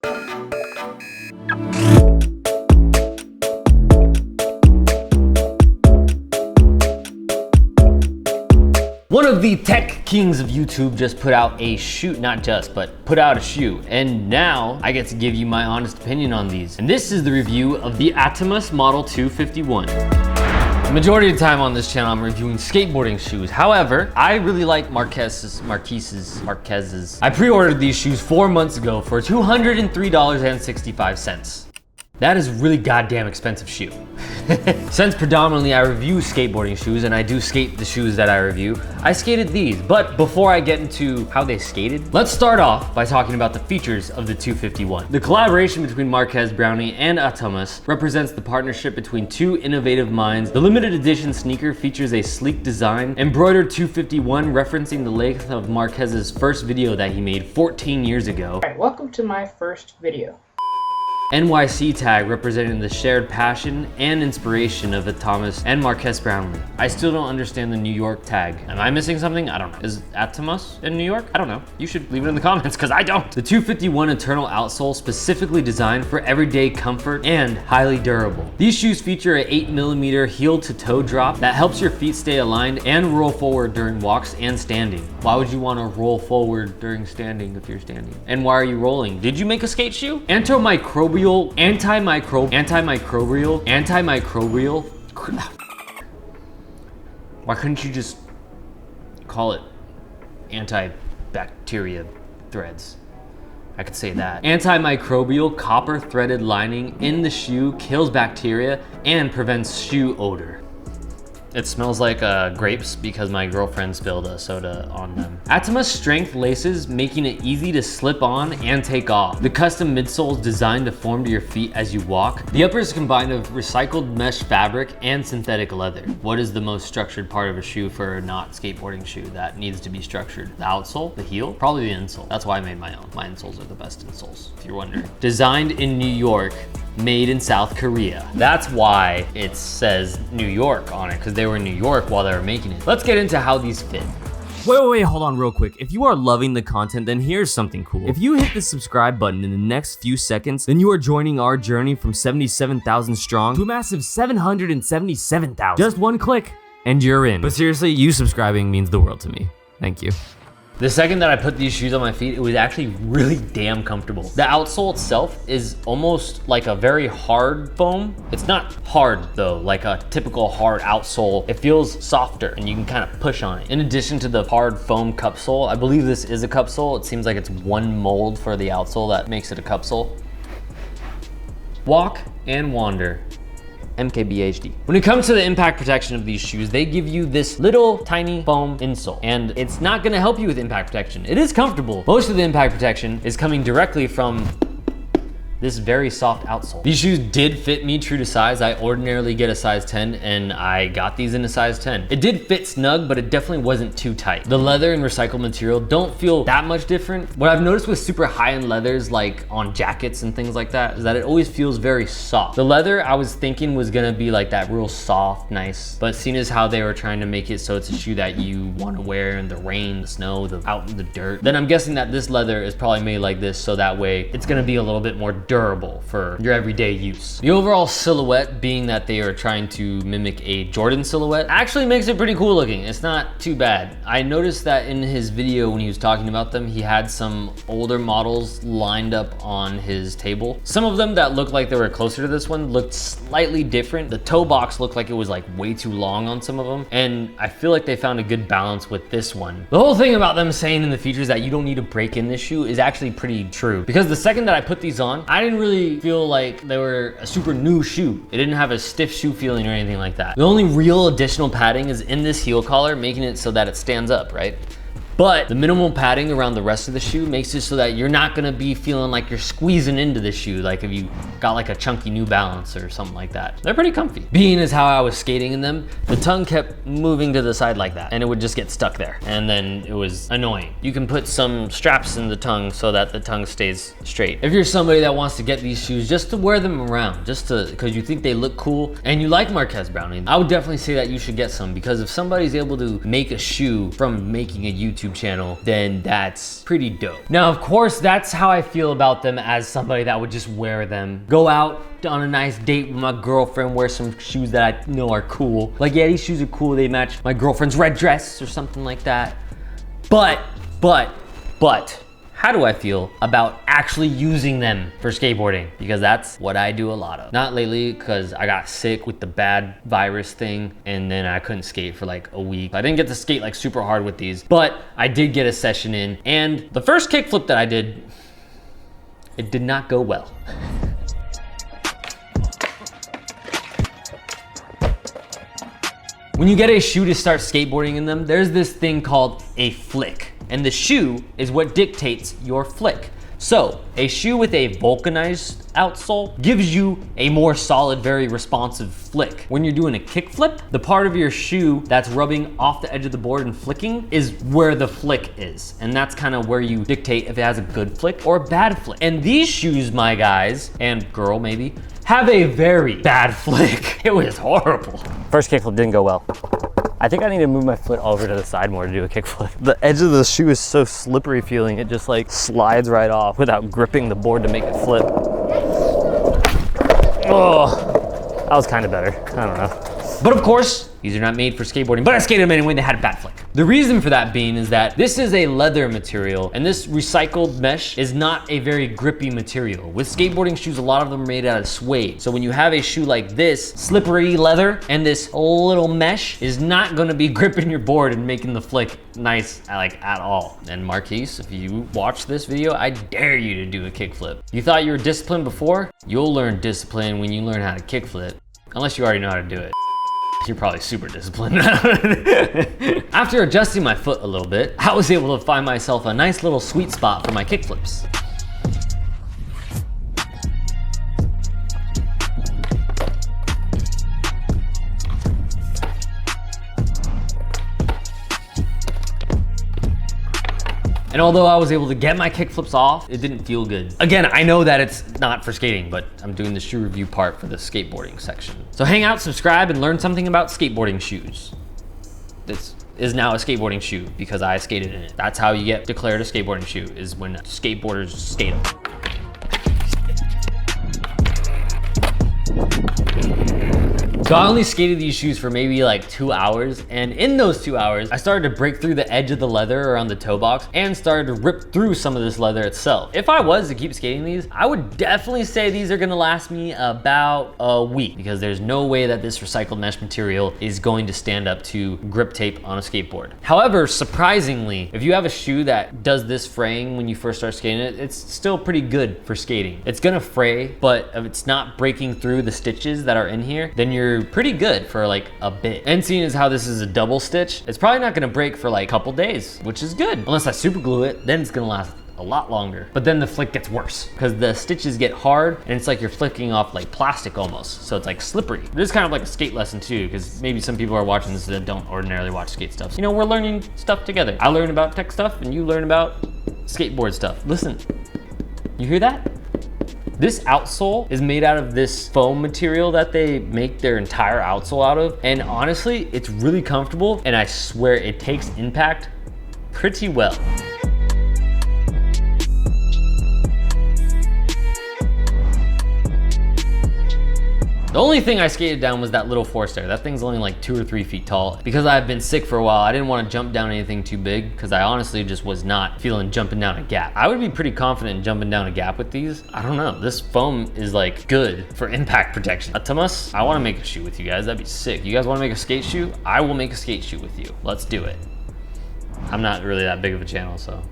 One of the tech kings of YouTube just put out a shoe, not just, but put out a shoe. And now I get to give you my honest opinion on these. And this is the review of the Atomus Model 251. The majority of the time on this channel, I'm reviewing skateboarding shoes. However, I really like Marques's. I pre-ordered these shoes 4 months ago for $203.65. That is a really goddamn expensive shoe. Since predominantly I review skateboarding shoes and I do skate the shoes that I review, I skated these. But before I get into how they skated, let's start off by talking about the features of the 251. The collaboration between Marques Brownlee and Atomus represents the partnership between two innovative minds. The limited edition sneaker features a sleek design, embroidered 251 referencing the length of Marques's first video that he made 14 years ago. Alright, welcome to my first video. NYC tag representing the shared passion and inspiration of Atomus and Marques Brownlee. I still don't understand the New York tag. Am I missing something? I don't know. Is Atomus in New York? I don't know. You should leave it in the comments because I don't. The 251 Eternal outsole specifically designed for everyday comfort and highly durable. These shoes feature an 8mm heel to toe drop that helps your feet stay aligned and roll forward during walks and standing. Why would you want to roll forward during standing if you're standing? And why are you rolling? Did you make a skate shoe? Antimicrobial. Why couldn't you just call it antibacteria threads? I could say that. Antimicrobial copper threaded lining in the shoe kills bacteria and prevents shoe odor. It smells like grapes because my girlfriend spilled a soda on them. Atomus strength laces, making it easy to slip on and take off. The custom midsole is designed to form to your feet as you walk. The upper is combined of recycled mesh fabric and synthetic leather. What is the most structured part of a shoe for a not skateboarding shoe that needs to be structured? The outsole, the heel, probably the insole. That's why I made my own. My insoles are the best insoles, if you're wondering. Designed in New York, made in South Korea. That's why it says New York on it, because they were in New York while they were making it. Let's get into how these fit. Wait, hold on real quick. If you are loving the content, then here's something cool. If you hit the subscribe button in the next few seconds, then you are joining our journey from 77,000 strong to a massive 777,000. Just one click and you're in. But seriously, you subscribing means the world to me. Thank you. The second that I put these shoes on my feet, it was actually really damn comfortable. The outsole itself is almost like a very hard foam. It's not hard though, like a typical hard outsole. It feels softer and you can kind of push on it. In addition to the hard foam cup sole, I believe this is a cup sole. It seems like it's one mold for the outsole that makes it a cup sole. Walk and wander. MKBHD. When it comes to the impact protection of these shoes, they give you this little tiny foam insole, and it's not gonna help you with impact protection. It is comfortable. Most of the impact protection is coming directly from this very soft outsole. These shoes did fit me true to size. I ordinarily get a size 10 and I got these in a size 10. It did fit snug, but it definitely wasn't too tight. The leather and recycled material don't feel that much different. What I've noticed with super high-end leathers, like on jackets and things like that, is that it always feels very soft. The leather I was thinking was gonna be like that real soft, nice, but seeing as how they were trying to make it so it's a shoe that you wanna wear in the rain, the snow, out in the dirt, then I'm guessing that this leather is probably made like this so that way it's gonna be a little bit more durable for your everyday use. The overall silhouette, being that they are trying to mimic a Jordan silhouette, actually makes it pretty cool looking. It's not too bad. I noticed that in his video when he was talking about them, he had some older models lined up on his table. Some of them that looked like they were closer to this one looked slightly different. The toe box looked like it was like way too long on some of them, and I feel like they found a good balance with this one. The whole thing about them saying in the features that you don't need to break in this shoe is actually pretty true, because the second that I put these on, I didn't really feel like they were a super new shoe. It didn't have a stiff shoe feeling or anything like that. The only real additional padding is in this heel collar, making it so that it stands up, right? But the minimal padding around the rest of the shoe makes it so that you're not gonna be feeling like you're squeezing into the shoe, like if you got like a chunky New Balance or something like that. They're pretty comfy. Being as how I was skating in them, the tongue kept moving to the side like that, and it would just get stuck there. And then it was annoying. You can put some straps in the tongue so that the tongue stays straight. If you're somebody that wants to get these shoes just to wear them around, just to, because you think they look cool, and you like Marques Brownlee, I would definitely say that you should get some, because if somebody's able to make a shoe from making a YouTube YouTube channel, then that's pretty dope. Now, of course, that's how I feel about them as somebody that would just wear them. Go out on a nice date with my girlfriend, wear some shoes that I know are cool. Like, yeah, these shoes are cool. They match my girlfriend's red dress or something like that. But, how do I feel about actually using them for skateboarding? Because that's what I do a lot of. Not lately, because I got sick with the bad virus thing, and then I couldn't skate for like a week. I didn't get to skate like super hard with these, but I did get a session in, and the first kickflip that I did, it did not go well. When you get a shoe to start skateboarding in them, there's this thing called a flick. And the shoe is what dictates your flick. So a shoe with a vulcanized outsole gives you a more solid, very responsive flick. When you're doing a kick flip, the part of your shoe that's rubbing off the edge of the board and flicking is where the flick is. And that's kind of where you dictate if it has a good flick or a bad flick. And these shoes, my guys, and girl maybe, have a very bad flick. It was horrible. First kickflip didn't go well. I think I need to move my foot over to the side more to do a kickflip. The edge of the shoe is so slippery feeling, it just like slides right off without gripping the board to make it flip. Oh, that was kind of better. I don't know. But of course, these are not made for skateboarding, but I skated them anyway and they had a bad flick. The reason for that being is that this is a leather material and this recycled mesh is not a very grippy material. With skateboarding shoes, a lot of them are made out of suede. So when you have a shoe like this, slippery leather and this little mesh is not gonna be gripping your board and making the flick nice like at all. And Marques, if you watch this video, I dare you to do a kickflip. You thought you were disciplined before? You'll learn discipline when you learn how to kickflip, unless you already know how to do it. You're probably super disciplined. After adjusting my foot a little bit, I was able to find myself a nice little sweet spot for my kickflips. And although I was able to get my kickflips off, it didn't feel good. Again, I know that it's not for skating, but I'm doing the shoe review part for the skateboarding section. So hang out, subscribe, and learn something about skateboarding shoes. This is now a skateboarding shoe because I skated in it. That's how you get declared a skateboarding shoe, is when skateboarders skate them. So I only skated these shoes for maybe like 2 hours, and in those 2 hours, I started to break through the edge of the leather around the toe box and started to rip through some of this leather itself. If I was to keep skating these, I would definitely say these are gonna last me about a week because there's no way that this recycled mesh material is going to stand up to grip tape on a skateboard. However, surprisingly, if you have a shoe that does this fraying when you first start skating it, it's still pretty good for skating. It's gonna fray, but if it's not breaking through the stitches that are in here, then you're pretty good for like a bit. And seeing as how this is a double stitch, it's probably not gonna break for like a couple days, which is good. Unless I super glue it, then it's gonna last a lot longer. But then the flick gets worse because the stitches get hard and it's like you're flicking off like plastic almost. So it's like slippery. This is kind of like a skate lesson too, because maybe some people are watching this that don't ordinarily watch skate stuff. You know, we're learning stuff together. I learn about tech stuff and you learn about skateboard stuff. Listen, you hear that? This outsole is made out of this foam material that they make their entire outsole out of. And honestly, it's really comfortable and I swear it takes impact pretty well. The only thing I skated down was that little force stair. That thing's only like 2 or 3 feet tall. Because I've been sick for a while, I didn't want to jump down anything too big because I honestly just was not feeling jumping down a gap. I would be pretty confident in jumping down a gap with these. I don't know, this foam is like good for impact protection. Atomus, I want to make a shoe with you guys, that'd be sick. You guys want to make a skate shoe? I will make a skate shoe with you. Let's do it. I'm not really that big of a channel, so.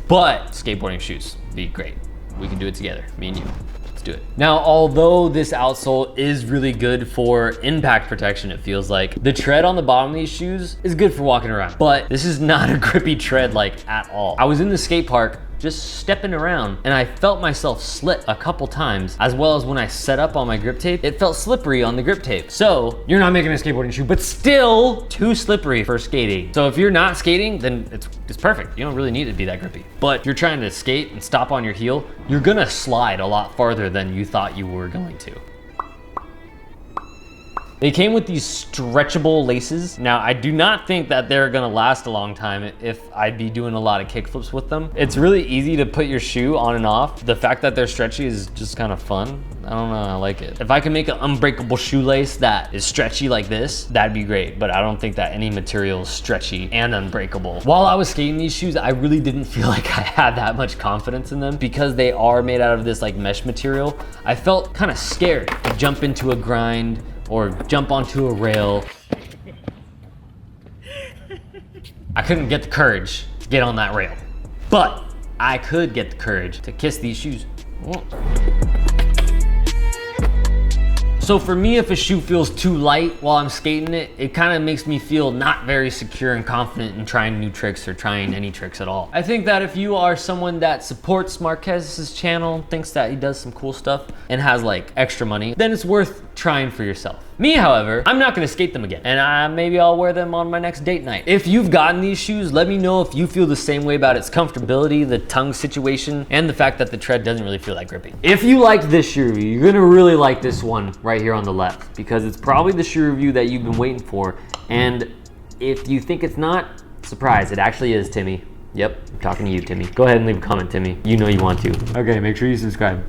But skateboarding shoes be great. We can do it together, me and you. Let's do it. Now, although this outsole is really good for impact protection, it feels like, the tread on the bottom of these shoes is good for walking around, but this is not a grippy tread like at all. I was in the skate park just stepping around and I felt myself slip a couple times, as well as when I set up on my grip tape, it felt slippery on the grip tape. So you're not making a skateboarding shoe, but still too slippery for skating. So if you're not skating, then it's perfect. You don't really need it to be that grippy. But if you're trying to skate and stop on your heel, you're gonna slide a lot farther than you thought you were going to. They came with these stretchable laces. Now, I do not think that they're gonna last a long time if I'd be doing a lot of kickflips with them. It's really easy to put your shoe on and off. The fact that they're stretchy is just kind of fun. I don't know, I like it. If I can make an unbreakable shoelace that is stretchy like this, that'd be great, but I don't think that any material is stretchy and unbreakable. While I was skating these shoes, I really didn't feel like I had that much confidence in them because they are made out of this like mesh material. I felt kind of scared to jump into a grind or jump onto a rail. I couldn't get the courage to get on that rail, but I could get the courage to kiss these shoes. So for me, if a shoe feels too light while I'm skating it, it kind of makes me feel not very secure and confident in trying new tricks or trying any tricks at all. I think that if you are someone that supports Marques' channel, thinks that he does some cool stuff and has like extra money, then it's worth trying for yourself. Me, however, I'm not gonna skate them again, and maybe I'll wear them on my next date night. If you've gotten these shoes, let me know if you feel the same way about its comfortability, the tongue situation, and the fact that the tread doesn't really feel like gripping. If you liked this shoe review, you're gonna really like this one right here on the left, because it's probably the shoe review that you've been waiting for. And if you think it's not, surprise, it actually is, Timmy. Yep, I'm talking to you, Timmy. Go ahead and leave a comment, Timmy. You know you want to. Okay, make sure you subscribe.